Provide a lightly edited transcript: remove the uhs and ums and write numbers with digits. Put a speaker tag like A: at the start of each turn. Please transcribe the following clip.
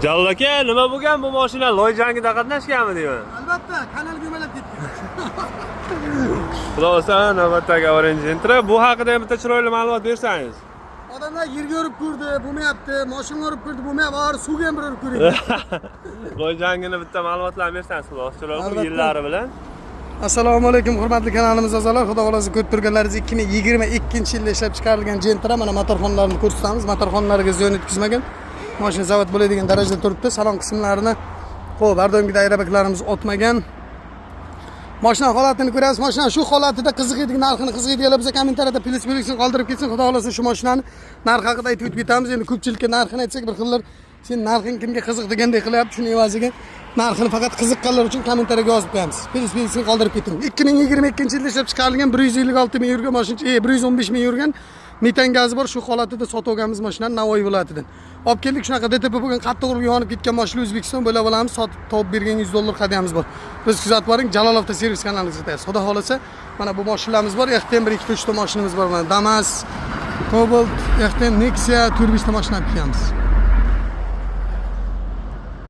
A: Jalol aka, nima bo'lgan bu mashina? Loy jangida qatnashganmi deyman.
B: Albatta, kanalga yo'malab ketgan.
A: Xudo olsa, navbatdagi Orange Gentra bu haqida bitta chiroyli ma'lumot bersangiz.
B: Odamlar yerga urib ko'rdi, bo'lmayapti. Mashina urib ko'rdi, bo'lmayapti. Suvga ham bir urib ko'ring.
A: Loy jangini bitta ma'lumotlarni bersangiz, xudo olsa, chiroyli yillari bilan.
B: Assalomu alaykum hurmatli kanalimiz a'zolari. Xudo xolasa ko'rib turganlaringiz 2022-yilda ishlab chiqarilgan Gentra mana motorxonalarini ko'rsatamiz. Motorxonalariga ziyon yetkazmagan. Mashina zavod bo'ladigan darajada turibdi. Salon qismlarini xo'p, bardoimgida aerobaklarimiz o'tmagan. Mashina holatini ko'rasiz. Mashina shu holatida qiziqadigan narxini qiziqadiganlar biza kommentariyada plyus-plyusini qoldirib ketsin. Xudo xolasa shu mashinani narxi haqida aytib o'tib ketamiz. Endi ko'pchilikka narxini aytsak bir xillar sen narxing kimga qiziq degandek qilyapti. Shuning evaziga narxini faqat qiziqqanlar uchun kommentariyaga yozib qo'yamiz. Plyus-plyusini qoldirib keting. 2022-yilda ishlab chiqarilgan 156 ming yurgan mashina, 115 ming yurgan metan gazi bor. Shu holatida sotib olganmiz mashinani Navoiy viloyatidan. Olib keldik, shunaqa DTP bo'lgan qattiq urib yonib ketgan mashina O'zbekiston bo'la olamiz. Sotib topib bergan $100 hadyamiz bor. Biz kuzatib boring, Jalol avto servis kanalingizga tayyor. Xudo xolasa, mana bu mashinalarimiz bor. Yaxtiyam 1-2 ta mashinamiz bor. Mana Damas, Cobalt, yaxtiyam Nexia, turbichta mashina olib kelamiz.